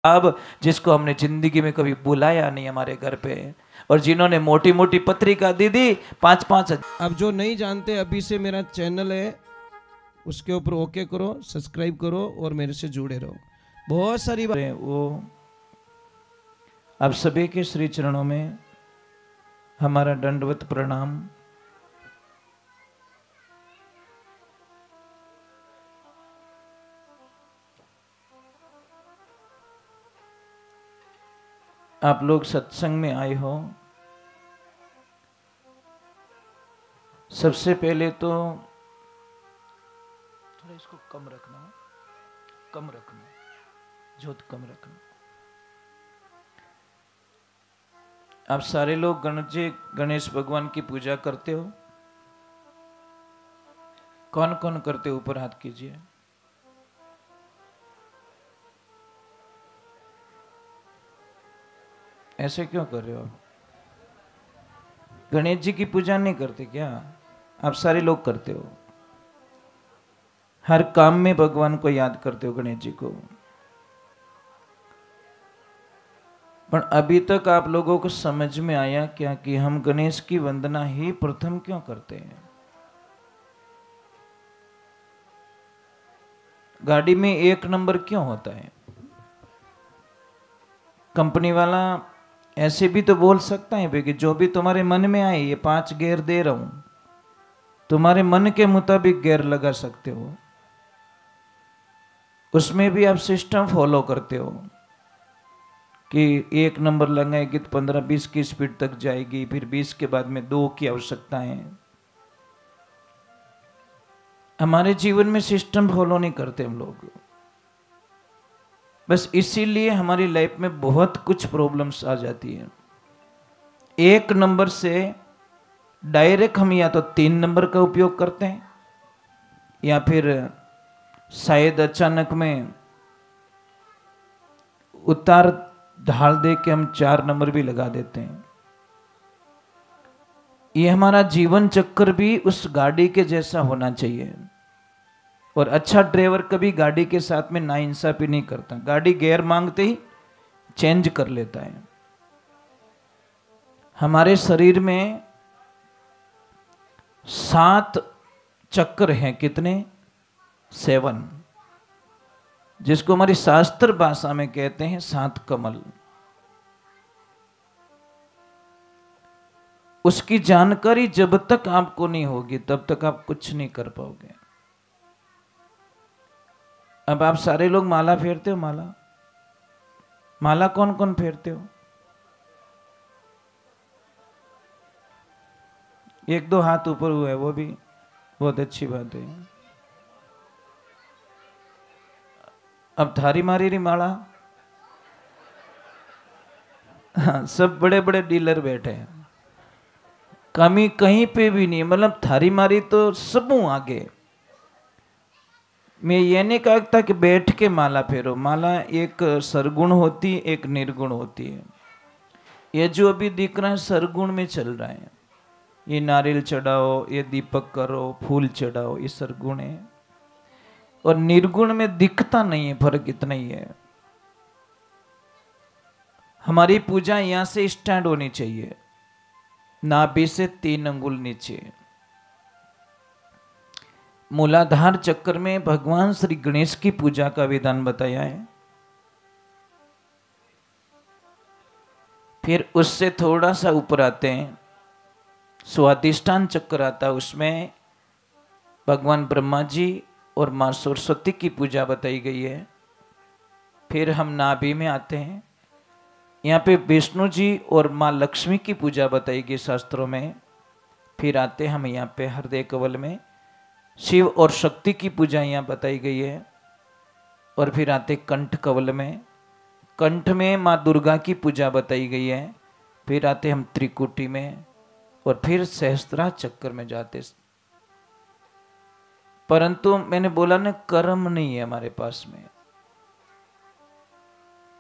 अब जिसको हमने जिंदगी में कभी बुलाया नहीं हमारे घर पे, और जिन्होंने मोटी मोटी पत्रिका दे दी 5-5 अब जो नहीं जानते, अभी से मेरा चैनल है उसके ऊपर ओके करो, सब्सक्राइब करो और मेरे से जुड़े रहो। बहुत सारी बातें वो आप सभी के श्री चरणों में हमारा दंडवत प्रणाम। आप लोग सत्संग में आए हो, सबसे पहले तो थोड़ा इसको कम रखना, जोत कम रखना। आप सारे लोग गणेश भगवान की पूजा करते हो? कौन कौन करते हो? ऊपर हाथ कीजिए। ऐसे क्यों कर रहे हो? गणेश जी की पूजा नहीं करते क्या? आप सारे लोग करते हो, हर काम में भगवान को याद करते हो, गणेश जी को। पर अभी तक आप लोगों को समझ में आया क्या कि हम गणेश की वंदना ही प्रथम क्यों करते हैं? गाड़ी में 1 नंबर क्यों होता है? कंपनी वाला ऐसे भी तो बोल सकता है कि जो भी तुम्हारे मन में आए, ये 5 गियर दे रहा हूं, तुम्हारे मन के मुताबिक गियर लगा सकते हो। उसमें भी आप सिस्टम फॉलो करते हो कि 1 नंबर लगाएगी तो 15-20 की स्पीड तक जाएगी, फिर 20 के बाद में 2 की आवश्यकता है। हमारे जीवन में सिस्टम फॉलो नहीं करते हम लोग, बस इसीलिए हमारी लाइफ में बहुत कुछ प्रॉब्लम्स आ जाती है। 1 नंबर से डायरेक्ट हम या तो 3 नंबर का उपयोग करते हैं, या फिर शायद अचानक में उतार ढाल दे के हम 4 नंबर भी लगा देते हैं। ये हमारा जीवन चक्कर भी उस गाड़ी के जैसा होना चाहिए। और अच्छा ड्राइवर कभी गाड़ी के साथ में नाइंसाफी नहीं करता, गाड़ी गियर मांगते ही चेंज कर लेता है। हमारे शरीर में 7 चक्र हैं, कितने? 7, जिसको हमारी शास्त्र भाषा में कहते हैं 7 कमल। उसकी जानकारी जब तक आपको नहीं होगी तब तक आप कुछ नहीं कर पाओगे। अब आप सारे लोग माला फेरते हो? माला कौन कौन फेरते हो? 1-2 हाथ ऊपर हुआ है, वो भी बहुत अच्छी बात है। अब थारी मारी रही माला, हाँ, सब बड़े बड़े डीलर बैठे हैं, कमी कहीं पे भी नहीं। मतलब थारी मारी तो सबू आगे। मैं ये नहीं कहता कि बैठ के माला फेरो, माला एक सरगुण होती, एक निर्गुण होती है। ये जो अभी दिख रहा है सरगुण में चल रहा है, ये नारियल चढ़ाओ, ये दीपक करो, फूल चढ़ाओ, ये सरगुण है। और निर्गुण में दिखता नहीं है, फर्क इतना ही है। हमारी पूजा यहां से स्टैंड होनी चाहिए, नाभि से 3 अंगुल नीचे। मूलाधार चक्र में भगवान श्री गणेश की पूजा का विधान बताया है। फिर उससे थोड़ा सा ऊपर आते हैं, स्वादिष्ठान चक्र आता है, उसमें भगवान ब्रह्मा जी और मां सरस्वती की पूजा बताई गई है। फिर हम नाभि में आते हैं, यहाँ पे विष्णु जी और मां लक्ष्मी की पूजा बताई गई शास्त्रों में। फिर आते हम यहाँ पे हृदय कवल में, शिव और शक्ति की पूजा यहाँ बताई गई है। और फिर आते कंठ कवल में, कंठ में माँ दुर्गा की पूजा बताई गई है। फिर आते हम त्रिकुटी में, और फिर सहस्त्रा चक्र में जाते। परंतु मैंने बोला ना, कर्म नहीं है हमारे पास में।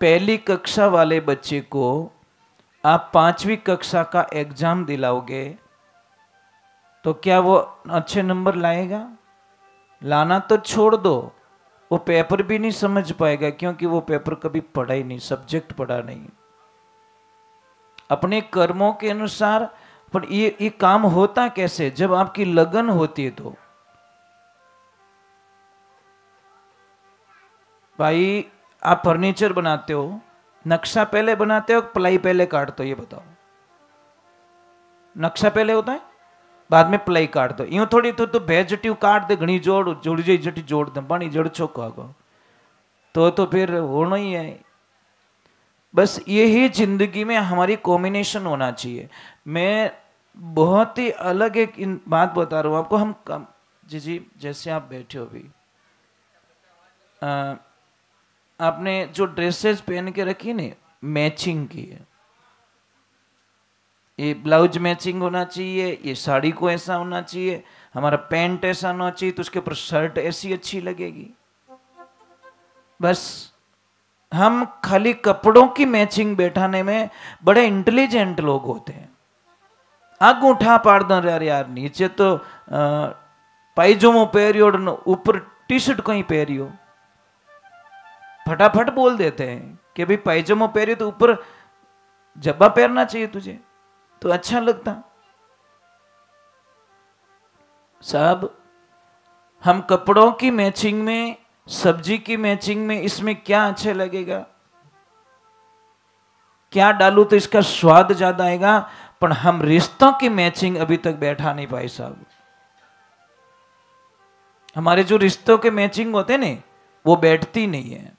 पहली कक्षा वाले बच्चे को आप 5वीं कक्षा का एग्जाम दिलाओगे तो क्या वो अच्छे नंबर लाएगा? लाना तो छोड़ दो, वो पेपर भी नहीं समझ पाएगा, क्योंकि वो पेपर कभी पढ़ा ही नहीं, सब्जेक्ट पढ़ा नहीं। अपने कर्मों के अनुसार, पर ये काम होता कैसे? जब आपकी लगन होती है। तो भाई आप फर्नीचर बनाते हो, नक्शा पहले बनाते हो, प्लाई पहले काटते हो? ये बताओ। नक्शा पहले होता है, बाद में प्लाई काट दो। यूं थोड़ी तो भेजटिव काट दे, घनी जोड़ जाए जटी जोड़ दे, पानी जड़ छोका तो फिर होना ही है। बस यही जिंदगी में हमारी कॉम्बिनेशन होना चाहिए। मैं बहुत ही अलग एक बात बता रहा हूं आपको। हम जी जैसे आप बैठे हो भी, आपने जो ड्रेसेस पहन के रखी ने, मैचिंग की है। ये ब्लाउज मैचिंग होना चाहिए, ये साड़ी को ऐसा होना चाहिए, हमारा पैंट ऐसा होना चाहिए, तो उसके ऊपर शर्ट ऐसी अच्छी लगेगी। बस हम खाली कपड़ों की मैचिंग बैठाने में बड़े इंटेलिजेंट लोग होते हैं। आग उठा पाड़ दो यार, नीचे तो पायजामो पहरियो और ऊपर टी शर्ट कहीं पहरियो, फटाफट बोल देते हैं कि भाई पायजामो पहरियो तो ऊपर जब्बा पहनना चाहिए तुझे, तो अच्छा लगता। साहब, हम कपड़ों की मैचिंग में, सब्जी की मैचिंग में, इसमें क्या अच्छे लगेगा? क्या डालू तो इसका स्वाद ज्यादा आएगा? पर हम रिश्तों की मैचिंग अभी तक बैठा नहीं पाए साहब। हमारे जो रिश्तों के मैचिंग होते ने, वो बैठती नहीं है।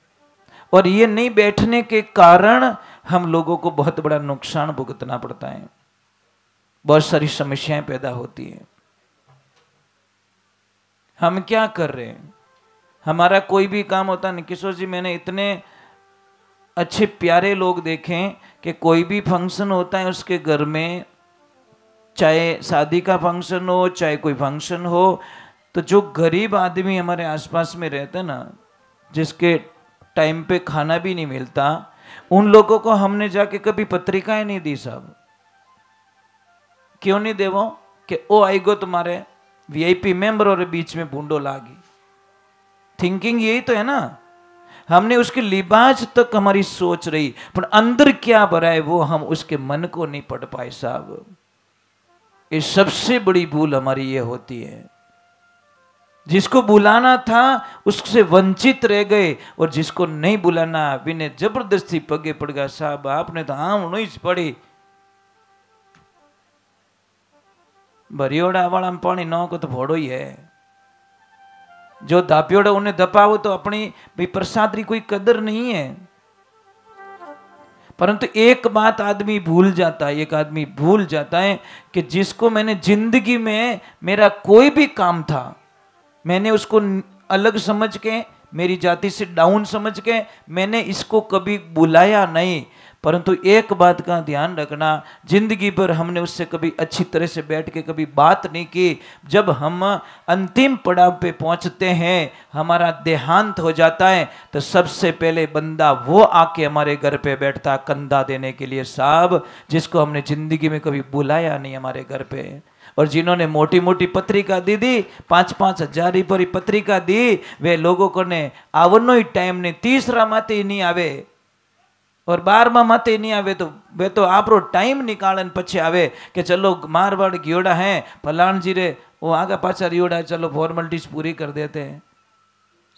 और ये नहीं बैठने के कारण हम लोगों को बहुत बड़ा नुकसान भुगतना पड़ता है, बहुत सारी समस्याएं पैदा होती हैं। हम क्या कर रहे हैं? हमारा कोई भी काम होता नहीं। किशोर जी, मैंने इतने अच्छे प्यारे लोग देखे कि कोई भी फंक्शन होता है उसके घर में, चाहे शादी का फंक्शन हो, चाहे कोई फंक्शन हो, तो जो गरीब आदमी हमारे आसपास में रहते ना, जिसके टाइम पे खाना भी नहीं मिलता, उन लोगों को हमने जाके कभी पत्रिकाएं नहीं दी साहब। क्यों नहीं देवो? कि ओ आएगो तुम्हारे वीआईपी मेंबर और बीच में बूंदो लागी। थिंकिंग यही तो है ना। हमने उसके लिबास तक हमारी सोच रही, पर अंदर क्या भरा है वो हम उसके मन को नहीं पढ़ पाए साहब। ये सबसे बड़ी भूल हमारी ये होती है। जिसको बुलाना था उससे वंचित रह गए, और जिसको नहीं बुलाना बिना जबरदस्ती पगे पड़ गया। साहब, आपने तो आम नहीं पड़ी, भरियोड़ा वाला में पानी नौ को तो फोड़ो ही है। जो दापियोड़ा उन्हें दपाओ तो अपनी भाई प्रसाद की कोई कदर नहीं है। परंतु एक बात आदमी भूल जाता है, एक आदमी भूल जाता है कि जिसको मैंने जिंदगी में, मेरा कोई भी काम था, मैंने उसको अलग समझ के, मेरी जाति से डाउन समझ के मैंने इसको कभी बुलाया नहीं। परंतु एक बात का ध्यान रखना, जिंदगी भर हमने उससे कभी अच्छी तरह से बैठ के कभी बात नहीं की। जब हम अंतिम पड़ाव पे पहुंचते हैं, हमारा देहांत हो जाता है, तो सबसे पहले बंदा वो आके हमारे घर पे बैठता कंधा देने के लिए साहब, जिसको हमने जिंदगी में कभी बुलाया नहीं हमारे घर पे। और जिन्होंने मोटी मोटी पत्रिका दी 5-5 हजार पर पत्रिका दी, वे लोगों को ने आवनो ही टाइम ने, तीसरा माते ही नहीं आवे और 12मा माते नहीं आवे, तो वे तो आपरो टाइम निकालन पछे आवे कि चलो मारवाड़ गियोड़ा है फलान जी रे, वो आगा पाछा रियोड़ा, चलो फॉर्मेलिटीज पूरी कर देते हैं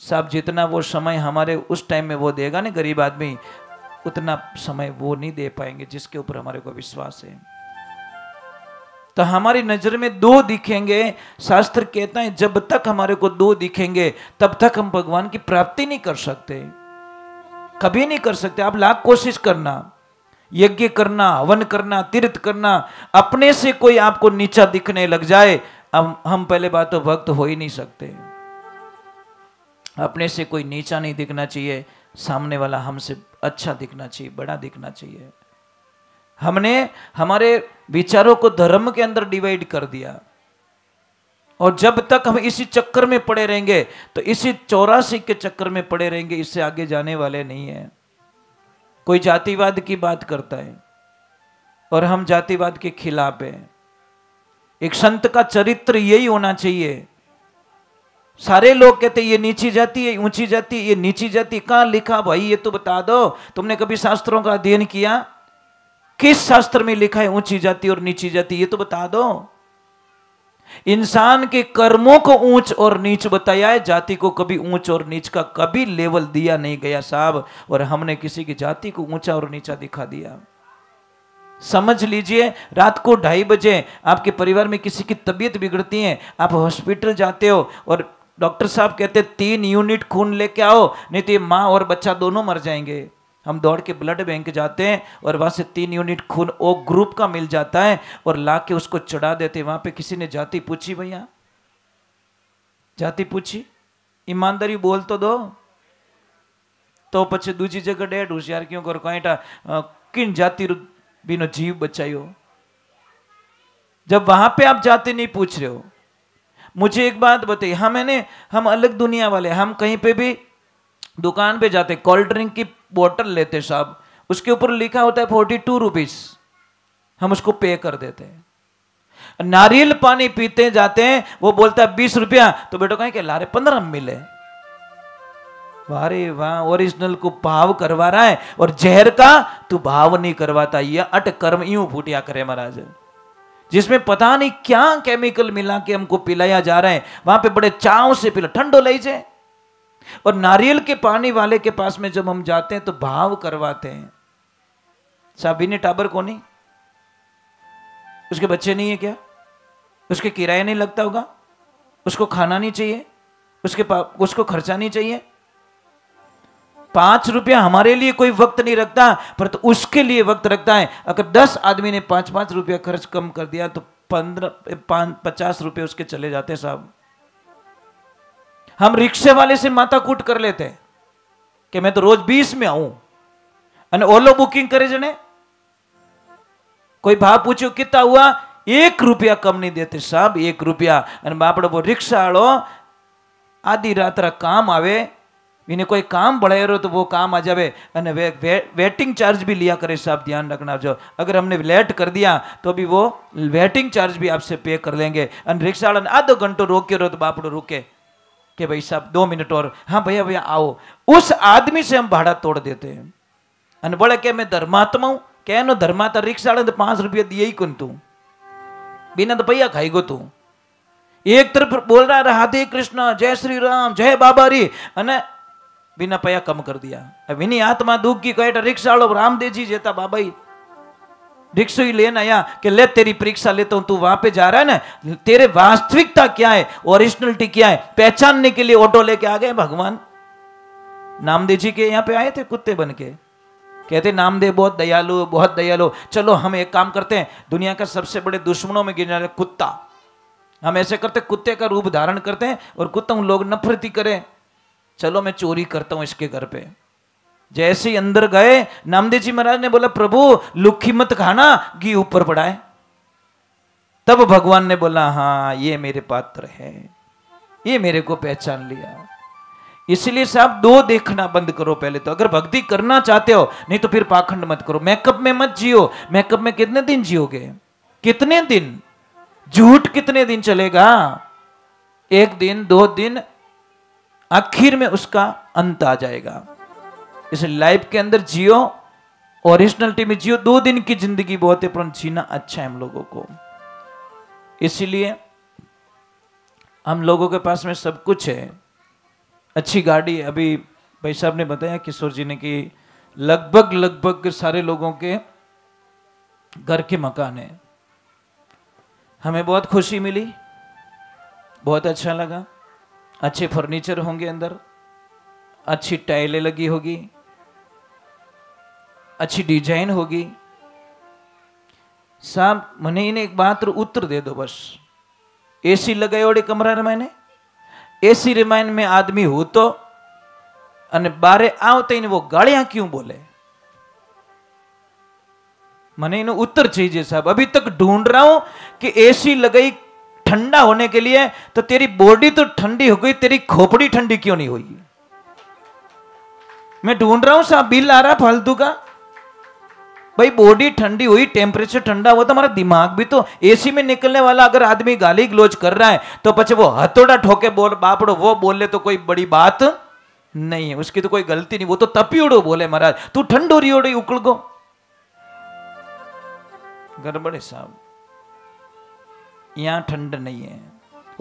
साहब। जितना वो समय हमारे उस टाइम में वो देगा ना गरीब आदमी, उतना समय वो नहीं दे पाएंगे जिसके ऊपर हमारे को विश्वास है। तो हमारी नजर में दो दिखेंगे। शास्त्र कहता है जब तक हमारे को दो दिखेंगे तब तक हम भगवान की प्राप्ति नहीं कर सकते, कभी नहीं कर सकते। आप लाख कोशिश करना, यज्ञ करना, हवन करना, तीर्थ करना, अपने से कोई आपको नीचा दिखने लग जाए, हम पहले बात तो भक्त हो ही नहीं सकते। अपने से कोई नीचा नहीं दिखना चाहिए, सामने वाला हमसे अच्छा दिखना चाहिए, बड़ा दिखना चाहिए। हमने हमारे विचारों को धर्म के अंदर डिवाइड कर दिया, और जब तक हम इसी चक्कर में पड़े रहेंगे तो इसी 84 के चक्कर में पड़े रहेंगे, इससे आगे जाने वाले नहीं है। कोई जातिवाद की बात करता है और हम जातिवाद के खिलाफ हैं। एक संत का चरित्र यही होना चाहिए, सारे लोग कहते ये नीची जाति है, ऊंची जाति, ये नीची जाति। कहां लिखा भाई, ये तो बता दो। तुमने कभी शास्त्रों का अध्ययन किया? किस शास्त्र में लिखा है ऊंची जाति और नीची जाति? ये तो बता दो। इंसान के कर्मों को ऊंच और नीच बताया है, जाति को कभी ऊंच और नीच का कभी लेवल दिया नहीं गया साहब। और हमने किसी की जाति को ऊंचा और नीचा दिखा दिया। समझ लीजिए, रात को 2:30 बजे आपके परिवार में किसी की तबीयत बिगड़ती है, आप हॉस्पिटल जाते हो और डॉक्टर साहब कहते 3 यूनिट खून लेके आओ, नहीं तो ये माँ और बच्चा दोनों मर जाएंगे। हम दौड़ के ब्लड बैंक जाते हैं और वहां से 3 यूनिट खून ओ ग्रुप का मिल जाता है और लाके उसको चढ़ा देते। वहां पे किसी ने जाति पूछी? भैया जाति पूछी? ईमानदारी बोल तो दो। तो पछे दूसरी जगह डेढ़ होशियार क्यों कर कहीं किन जाति बिनो जीव बचाइयो। जब वहां पे आप जाति नहीं पूछ रहे हो। मुझे एक बात बताइए, हम अलग दुनिया वाले। हम कहीं पे भी दुकान पे जाते, कोल्ड ड्रिंक की बोतल लेते साहब, उसके ऊपर लिखा होता है 42 रुपीज, हम उसको पे कर देते हैं। नारियल पानी पीते जाते हैं, वो बोलता है 20 रुपया, तो बेटो कहें कि लारे 15 मिले। वारे वाह, ओरिजिनल को भाव करवा रहा है और जहर का तू भाव नहीं करवाता। ये अट कर्म यूं फूटिया करे महाराज, जिसमें पता नहीं क्या केमिकल मिला के हमको पिलाया जा रहा है। वहां पे बड़े चाव से पिला, ठंडो ले जाए। और नारियल के पानी वाले के पास में जब हम जाते हैं तो भाव करवाते हैं। साहब ने टाबर को नहीं, उसके बच्चे नहीं है क्या? उसके किराया नहीं लगता होगा? उसको खाना नहीं चाहिए? उसको खर्चा नहीं चाहिए? 5 रुपया हमारे लिए कोई वक्त नहीं रखता, पर तो उसके लिए वक्त रखता है। अगर 10 आदमी ने 5-5 रुपया खर्च कम कर दिया तो 50 रुपये उसके चले जाते साहब। हम रिक्शे वाले से माथा कूट कर लेते हैं कि मैं तो रोज 20 में आऊं, और ओलो बुकिंग करे जने कोई भाव पूछो कितना हुआ, 1 रुपया कम नहीं देते साहब, 1 रुपया। बापड़ो वो रिक्शा वालो आधी रात काम आवे, इन्हें कोई काम बढ़ाए रहो तो वो काम आ जावे, वेटिंग चार्ज भी लिया करे साहब, ध्यान रखना। जो अगर हमने लेट कर दिया तो भी वो वेटिंग चार्ज भी आपसे पे कर लेंगे। रिक्शा वाला आधो घंटो रोके रहो तो बापड़ो रुके कि भाई साहब 2 मिनट और, हाँ भैया भैया आओ। उस आदमी से हम भाड़ा तोड़ देते हैं। अन बोले के मैं धर्मात्मा हूं, कहनो धर्मात्मा रिक्शा वाले तो 5 रुपया दिए ही कौन, तू बिना तो भैया खाएगो तू। एक तरफ बोल रहा है राधे कृष्ण, जय श्री राम, जय बाबा री, अने बिना पैया कम कर दिया। अब इन्हीं आत्मा दुख की कहे रिक्शा वालों रामदेव जी जेता बाबा ही रिक्शा ही लेना आया कि ले तेरी परीक्षा लेता हूं, तू वहां पे जा रहा है ना, तेरे वास्तविकता क्या है, ओरिजिनलिटी क्या है, पहचानने के लिए ऑटो लेके आ गए भगवान। नामदेव जी के यहाँ पे आए थे कुत्ते बन के, कहते नामदेव बहुत दयालु, बहुत दयालु। चलो हम एक काम करते हैं, दुनिया का सबसे बड़े दुश्मनों में गिना रहे कुत्ता, हम ऐसे करते कुत्ते का रूप धारण करते हैं और कुत्ता उन लोग नफरत ही करे, चलो मैं चोरी करता हूं इसके घर पे। जैसे ही अंदर गए, नामदेव जी महाराज ने बोला प्रभु लुक्खी मत खाना, घी ऊपर पड़ा है। तब भगवान ने बोला हाँ ये मेरे पात्र है, ये मेरे को पहचान लिया। इसलिए साहब 2 देखना बंद करो पहले तो, अगर भक्ति करना चाहते हो, नहीं तो फिर पाखंड मत करो। मेकअप में मत जियो। मेकअप में कितने दिन जियोगे, कितने दिन, झूठ कितने दिन चलेगा? 1 दिन 2 दिन, आखिर में उसका अंत आ जाएगा। इस लाइफ के अंदर जियो, ओरिजिनलिटी में जियो। 2 दिन की जिंदगी बहुत है, पर जीना अच्छा है हम लोगों को। इसलिए हम लोगों के पास में सब कुछ है, अच्छी गाड़ी। अभी भाई साहब ने बताया किशोर जी ने कि लगभग सारे लोगों के घर के मकान है। हमें बहुत खुशी मिली, बहुत अच्छा लगा। अच्छे फर्नीचर होंगे अंदर, अच्छी टाइलें लगी होगी, अच्छी डिजाइन होगी। साहब मने इन्हें एक बात उत्तर दे दो बस, एसी लगाए ओडे कमरा रे मैंने, एसी रिमाइन में आदमी हो तो अने बारे आवते इन वो गालियां क्यों बोले? मने इन्हें उत्तर चाहिए साहब। अभी तक ढूंढ रहा हूं कि एसी लगाई ठंडा होने के लिए, तो तेरी बॉडी तो ठंडी हो गई, तेरी खोपड़ी ठंडी क्यों नहीं हुई? मैं ढूंढ रहा हूं साहब, बिल आ रहा फालतू का, भाई बॉडी ठंडी हुई, टेम्परेचर ठंडा हुआ तो हमारा दिमाग भी तो, एसी में निकलने वाला अगर आदमी गाली गलोच कर रहा है तो पचे वो हथौड़ा ठोके बोल बापड़ो वो बोले तो कोई बड़ी बात नहीं है, उसकी तो कोई गलती नहीं, वो तो तपियोड़ो बोले महाराज तू ठंडो रियोड़ो उकड़ गो, गड़बड़े साहब, यहां ठंड नहीं है।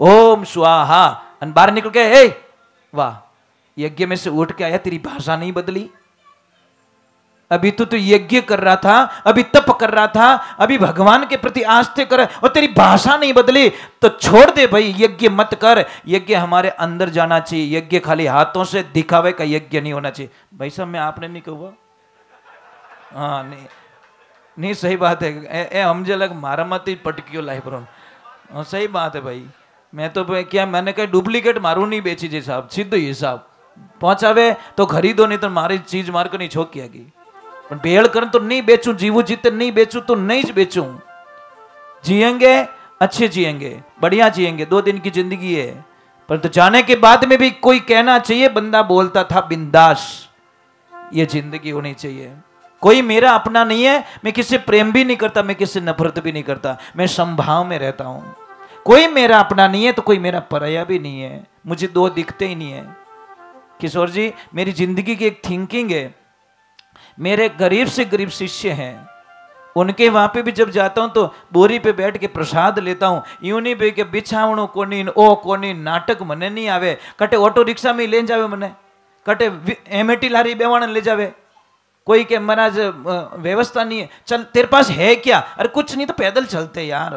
ओम स्वाहा और बाहर निकल के हे वाह यज्ञ में से उठ के आया, तेरी भाषा नहीं बदली, अभी तो यज्ञ कर रहा था, अभी तप कर रहा था, अभी भगवान के प्रति आस्थे कर, और तेरी भाषा नहीं बदली तो छोड़ दे भाई, यज्ञ मत कर, यज्ञ हमारे अंदर जाना चाहिए, यज्ञ खाली हाथों से दिखावे का यज्ञ नहीं होना चाहिए। भाई साहब मैं आपने नहीं कहा, हाँ नहीं नहीं सही बात है, ए हमजे लग मारा मत ही पटकियो लाइफ रो, सही बात है भाई, मैं तो क्या मैंने कहा डुप्लीकेट मारू नहीं बेची जी साहब, सीधो हिसाब पहुंचावे तो खरीदो नहीं तो मारी चीज मार कर नहीं छोक किया गई, भेड़ कर तो नहीं बेचूं, जीवो जीते नहीं बेचूं तो नहीं बेचूं, जिएंगे अच्छे जिएंगे, बढ़िया जिएंगे, 2 दिन की जिंदगी है, पर तो जाने के बाद में भी कोई कहना चाहिए बंदा बोलता था बिंदास, ये जिंदगी होनी चाहिए। कोई मेरा अपना नहीं है, मैं किसी प्रेम भी नहीं करता, मैं किसी नफरत भी नहीं करता, मैं समभाव में रहता हूं, कोई मेरा अपना नहीं है तो कोई मेरा पराया भी नहीं है, मुझे 2 दिखते ही नहीं है। किशोर जी मेरी जिंदगी की एक थिंकिंग है, मेरे गरीब से गरीब शिष्य हैं, उनके वहां पे भी जब जाता हूं तो बोरी पे बैठ के प्रसाद लेता हूं, यूं नहीं भाई के बिछावणो कोनी ओ कोनी नाटक मने नहीं आवे, कटे ऑटो रिक्शा में ले जावे मने, कटे एमएटी लारी बेवाण ले जावे, कोई के महाराज व्यवस्था नहीं है, चल तेरे पास है क्या, अरे कुछ नहीं तो पैदल चलते यार,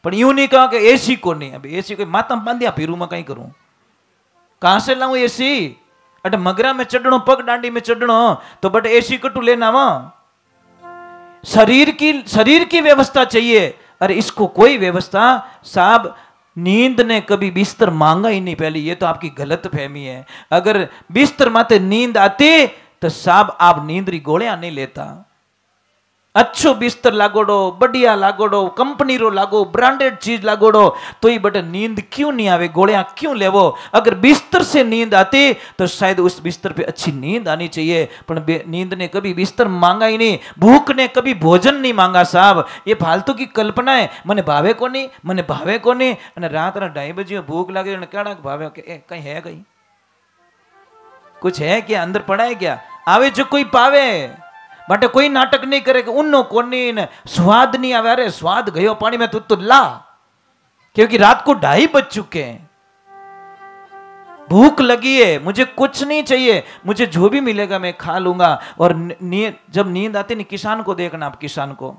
पर यूं नहीं कहा कि एसी को नहीं, अभी एसी कोई माता बांधिया फिरू मैं कहीं करूं, कहां से लाऊं एसी, अटे मगरा में चढ़नो पग डांडी में चढ़नो तो बट एसी कटू लेना वा, शरीर की व्यवस्था चाहिए, अरे इसको कोई व्यवस्था साहब, नींद ने कभी बिस्तर मांगा ही नहीं, पहले ये तो आपकी गलत फहमी है, अगर बिस्तर माते नींद आती तो साहब आप नींद री गोलियां नहीं लेता, अच्छो बिस्तर लागोड़ो, बढ़िया लागोड़ो, कंपनी रो लागो, ब्रांडेड चीज लागोड़ो तो ही बटे नींद क्यों नहीं आवे, गोलियां क्यों लेवो, अगर बिस्तर से नींद आती तो शायद उस बिस्तर पे अच्छी नींद आनी चाहिए, पर नींद ने कभी बिस्तर मांगा ही नहीं, भूख ने कभी भोजन नहीं मांगा साहब, ये फालतू की कल्पना है, मने भावे को नहीं, अने रात ना 2:30 बजे भूख लगे कहना भावे कहीं है, कहीं कुछ है क्या, अंदर पड़ा है क्या, आवे जो कोई पावे, बट कोई नाटक नहीं करे कि उन्नो कोनी स्वाद नहीं आवे, अरे स्वाद गयो पानी में तो ला, क्योंकि रात को 2:30 बज चुके हैं, भूख लगी है, मुझे कुछ नहीं चाहिए, मुझे जो भी मिलेगा मैं खा लूंगा। और जब नींद आती नहीं, किसान को देखना, आप किसान को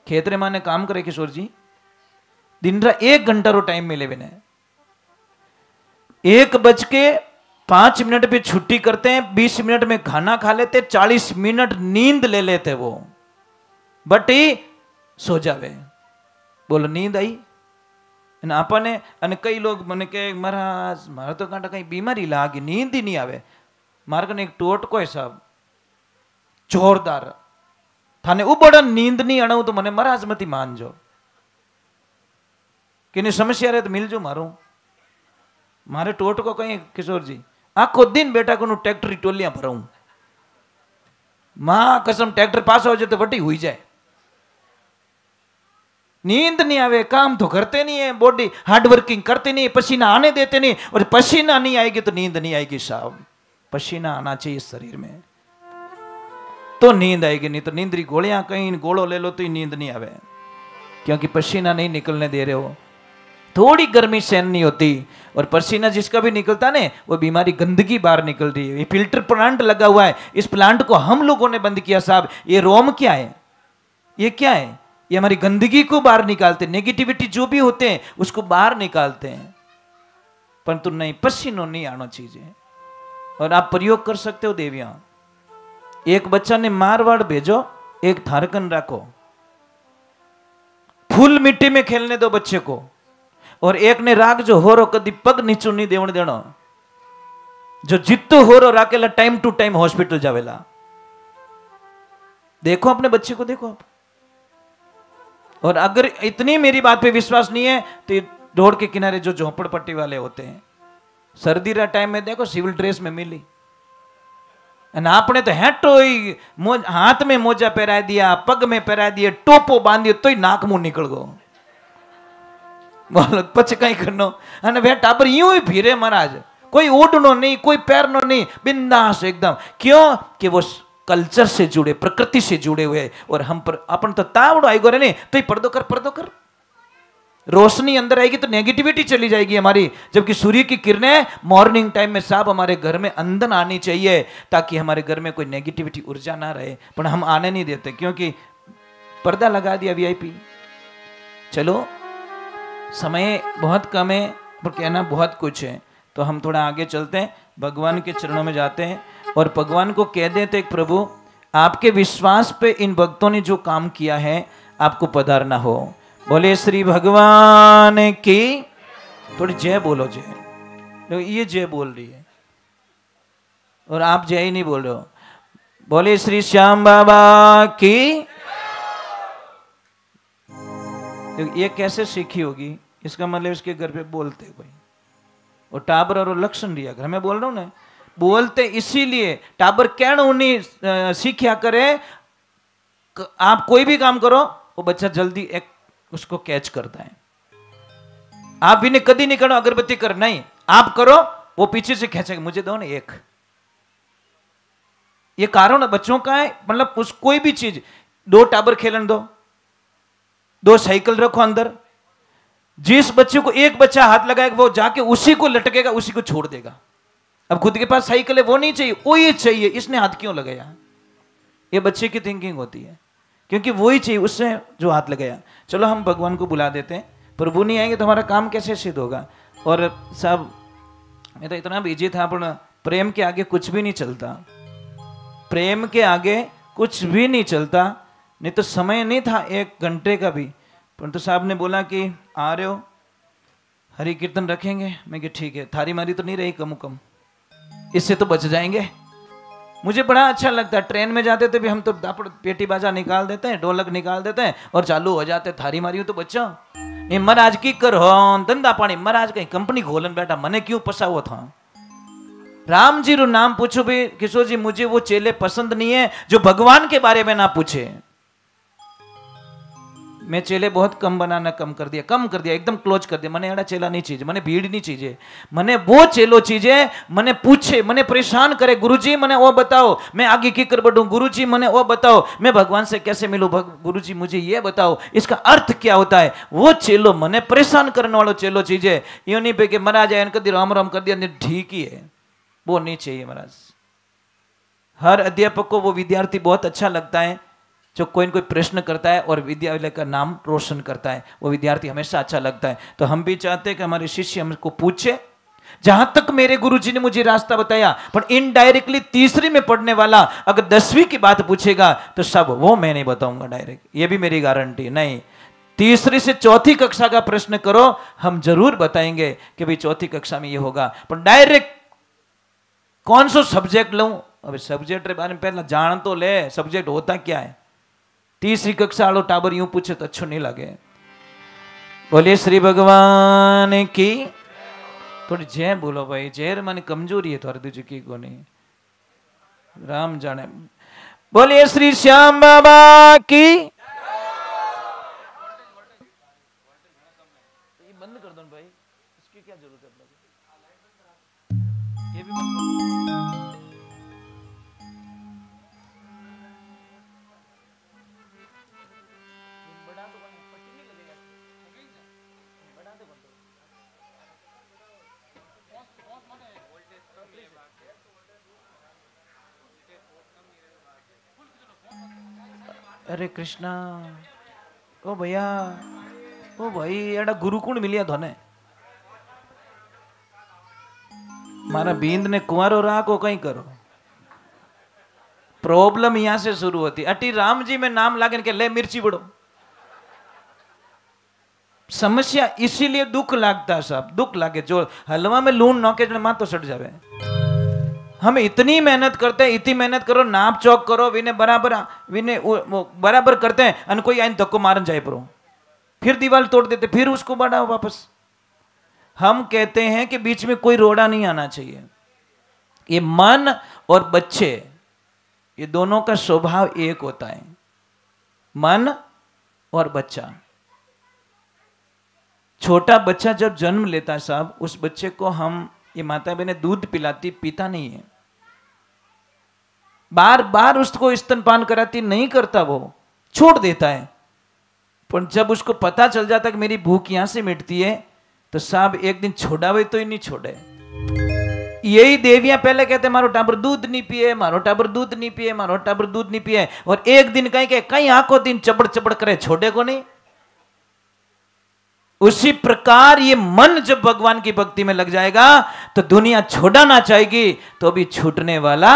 खेतरे माने काम करे किशोर जी, दिन रात 1 घंटा रो टाइम मिले बिना, 1:05 पे छुट्टी करते हैं, 20 मिनट में खाना खा लेते, 40 मिनट नींद ले लेते वो, बट ही सो जावे, बोलो नींद आई ना आपने, અને કઈ लोग મને કે महाराज मारे तो कांटा कहीं बीमारी लागी, नींद ही नहीं आवे, मारे कने एक टोटको है साहब जोरदार, थाने उबड़ नींद नहीं अणु तो मने महाराज मती मानजो, कि समस्या रहे तो मिलजो मारू, मारे टोटको कहीं किशोर जी आखो दिन बेटा को ट्रैक्टर टोलियां भराऊं, मां कसम ट्रैक्टर पास हो जाए तो वटी हुई जाए, नींद नहीं आवे, काम तो करते नहीं है, बॉडी हार्ड वर्किंग करते नहीं, पसीना आने देते नहीं, और पसीना नहीं आएगी तो नींद नहीं आएगी साहब, पसीना आना चाहिए शरीर में तो नींद आएगी, नहीं तो नींद री गोलियां कहीं गोलो ले लो तो ही नींद नहीं आवे, क्योंकि पसीना नहीं निकलने दे रहे हो, थोड़ी गर्मी सहन नहीं होती, और पसीना जिसका भी निकलता ना वो बीमारी गंदगी बाहर निकल रही है। ये फिल्टर प्लांट लगा हुआ है, इस प्लांट को हम लोगों ने बंद किया साहब, ये रोम क्या है, ये क्या है, ये हमारी गंदगी को बाहर निकालते, नेगेटिविटी जो भी होते हैं उसको बाहर निकालते हैं, परंतु नहीं, पसीनो नहीं आना चाहिए। और आप प्रयोग कर सकते हो देवियां, एक बच्चा ने मारवाड़ भेजो, एक थारकन रखो, फुल मिट्टी में खेलने दो बच्चे को, और एक ने राग जो हो रो कदी पग नीचू नहीं देवण देनो, जो जितो हो रो राकेला टाइम टू टाइम हॉस्पिटल जावेला, देखो अपने बच्चे को देखो आप। और अगर इतनी मेरी बात पे विश्वास नहीं है तो रोड के किनारे जो झोपड़पट्टी वाले होते हैं, सर्दी का टाइम में देखो सिविल ड्रेस में मिली, અને આપણે તો હેટો हाथ में मोजा पहरा दिया, पग में पहरा दिया, टोपो बांधियो तो नाक मुंह निकल गो। बोलो पछ कई करनो अने वे टाबर यूं ही फिरे महाराज, कोई ओढ़नो नहीं, कोई पैरनो नहीं, बिंदास एकदम। क्यों कि वो कल्चर से जुड़े, प्रकृति से जुड़े हुए। और हम पर अपन तो तावड़ो आई गोरे नहीं तो पर्दो कर। रोशनी अंदर आएगी तो नेगेटिविटी चली जाएगी हमारी, जबकि सूर्य की किरणें मॉर्निंग टाइम में साहब हमारे घर में अंदर आनी चाहिए, ताकि हमारे घर में कोई नेगेटिविटी ऊर्जा ना रहे। पर हम आने नहीं देते क्योंकि पर्दा लगा दिया वीआईपी। चलो समय बहुत कम है पर कहना बहुत कुछ है, तो हम थोड़ा आगे चलते हैं, भगवान के चरणों में जाते हैं और भगवान को कह देते प्रभु आपके विश्वास पे इन भक्तों ने जो काम किया है आपको पधारना हो। बोले श्री भगवान की। थोड़ी जय बोलो, जय। ये जय बोल रही है और आप जय ही नहीं बोल रहे हो। बोले श्री श्याम बाबा की। ये कैसे सीखी होगी? इसका मतलब इसके घर पे बोलते कोई, और टाबर और लक्षण दिया घर में बोल रहा हूं ना, बोलते इसीलिए टाबर कहना उन्हीं सीखा करे। आप कोई भी काम करो वो बच्चा जल्दी एक उसको कैच करता है। आप भी ने कभी नहीं करो अगरबत्ती कर, नहीं आप करो वो पीछे से खींचेगा, मुझे दो ना एक। ये कारण बच्चों का है, मतलब उस कोई भी चीज, दो टाबर खेलन दो, दो साइकिल रखो अंदर, जिस बच्चे को एक बच्चा हाथ लगाएगा वो जाके उसी को लटकेगा, उसी को छोड़ देगा। अब खुद के पास साइकिल है वो नहीं चाहिए, वो ये चाहिए, इसने हाथ क्यों लगाया? ये बच्चे की थिंकिंग होती है, क्योंकि वो ही चाहिए उससे जो हाथ लगाया। चलो हम भगवान को बुला देते हैं, प्रभु नहीं आएंगे तो हमारा काम कैसे सिद्ध होगा? और सब मैं तो इतना बिजी था, पर प्रेम के आगे कुछ भी नहीं चलता, प्रेम के आगे कुछ भी नहीं चलता। नहीं तो समय नहीं था 1 घंटे का भी, परंतु साहब ने बोला कि आ रहे हो, हरि कीर्तन रखेंगे। मैं कि ठीक है, थारी मारी तो नहीं रही कम कम, इससे तो बच जाएंगे। मुझे बड़ा अच्छा लगता है, ट्रेन में जाते थे भी हम तो पेटी बाजा निकाल देते हैं, ढोलक निकाल देते हैं और चालू हो जाते, थारी मारी तो बच्चा ये महाराज की कर धंधा पानी, महाराज कहीं कंपनी खोलन बैठा, मने क्यों पसाओ था? राम जी रू नाम पूछो भी किशोर जी, मुझे वो चेले पसंद नहीं है जो भगवान के बारे में ना पूछे। मैं चेले बहुत कम बनाना कम कर दिया, एकदम क्लोज कर दिया। मने एड़ा चेला नहीं चाहिए, मने भीड़ नहीं चाहिए, मने वो चेलो चाहिए मने पूछे, मने परेशान करे, गुरुजी मने वो बताओ, मैं आगे की कर बढ़ूं, गुरुजी मने वो बताओ, मैं भगवान से कैसे मिलूं, गुरुजी मुझे ये बताओ, इसका अर्थ क्या होता है। वो चेलो मने परेशान करने वालों चेलो चाहिए। यूं नहीं पे कि महाराज आयन कर राम राम कर दिया ठीक ही है, वो नहीं चाहिए महाराज। हर अध्यापक को वो विद्यार्थी बहुत अच्छा लगता है जो कोई न कोई प्रश्न करता है और विद्यालय का नाम रोशन करता है, वो विद्यार्थी हमेशा अच्छा लगता है। तो हम भी चाहते हैं कि हमारे शिष्य हमको पूछे। जहां तक मेरे गुरुजी ने मुझे रास्ता बताया, पर इनडायरेक्टली तीसरी में पढ़ने वाला अगर 10वीं की बात पूछेगा तो सब वो मैं नहीं बताऊंगा डायरेक्ट, ये भी मेरी गारंटी नहीं। तीसरी से चौथी कक्षा का प्रश्न करो, हम जरूर बताएंगे कि भाई चौथी कक्षा में ये होगा, पर डायरेक्ट कौन सा सब्जेक्ट लूं? अभी सब्जेक्ट के बारे में पहले जान तो ले, सब्जेक्ट होता क्या है। तीसरी कक्षा वालों टाबर यूं पूछे तो अच्छो नहीं लगे। बोले श्री भगवान की। थोड़ी जय बोलो भाई, जय माने कमजोरी है थोड़ी दूजी की को नहीं, राम जाने। बोले श्री श्याम बाबा की। ये बंद कर दो भाई, इसकी क्या जरूरत है? ये भी बंद कर दो। अरे कृष्णा, ओ भैया, ओ भाई एड़ा गुरु कुण मिलिया थाने? मारा बींद ने कुंवारो राखो कहीं करो। प्रॉब्लम यहां से शुरू होती। अटी राम जी में नाम लागे के ले मिर्ची बड़ो, समस्या इसीलिए दुख लागता है साहब, दुख लागे। जो हलवा में लून नौके मां तो सट जावे। हम इतनी मेहनत करते हैं, इतनी मेहनत करो, नाप चौक करो, विने बराबर विने बराबर करते हैं, अन कोई आइन धक्को मारन जाए परो, फिर दीवार तोड़ देते, फिर उसको बढ़ाओ वापस। हम कहते हैं कि बीच में कोई रोड़ा नहीं आना चाहिए। ये मन और बच्चे ये दोनों का स्वभाव एक होता है, मन और बच्चा। छोटा बच्चा जब जन्म लेता है साहब, उस बच्चे को हम, ये माता बहनें दूध पिलाती, पीता नहीं है, बार बार उसको स्तनपान कराती, नहीं करता, वो छोड़ देता है। पर जब उसको पता चल जाता कि मेरी भूख यहां से मिटती है, तो साहब एक दिन छोड़ावे तो ही नहीं छोड़े। यही देवियां पहले कहते मारो टाबर दूध नहीं पिए, मारो टाबर दूध नहीं पिए, मारो टाबर दूध नहीं पिए, और एक दिन कहीं आंखों दिन चबड़ चबड़ करे, छोड़े को नहीं। उसी प्रकार ये मन जब भगवान की भक्ति में लग जाएगा तो दुनिया छोड़ना चाहेगी, तो भी छूटने वाला,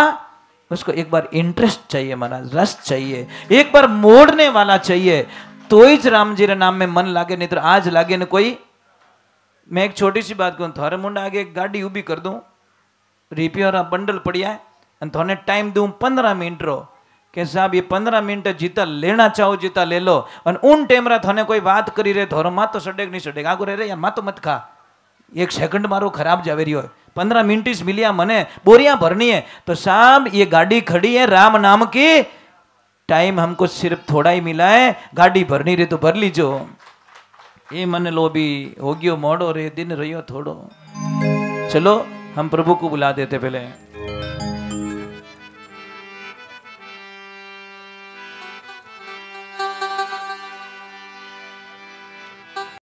उसको एक बार इंटरेस्ट चाहिए, महाराज रस चाहिए, एक बार मोड़ने वाला चाहिए, तो ही राम जी रे नाम में मन लागे, नहीं तो आज लागे न कोई। मैं एक छोटी सी बात कहूं, थारे मुंड आगे एक गाड़ी उभी कर दूं, रिपेयर बंडल पड़िया है, थोने टाइम दूं 15 मिनट रो, कि साहब ये 15 मिनट जीता लेना चाहो जीता ले लो, और उन टाइम रा थाने कोई बात करी रे, थोरो माँ तो सडेग नहीं सडेग, आगो रे यार माँ तो मत खा, एक सेकंड मारो खराब जावे रही हो, 15 मिनट इस मिलिया मने बोरियां भरनी है, तो साहब ये गाड़ी खड़ी है राम नाम की, टाइम हमको सिर्फ थोड़ा ही मिला है, गाड़ी भरनी रे तो भर लीजो। ये मन लो भी हो गयो मोड़ो रे दिन रहियो थोड़ो। चलो हम प्रभु को बुला देते पहले।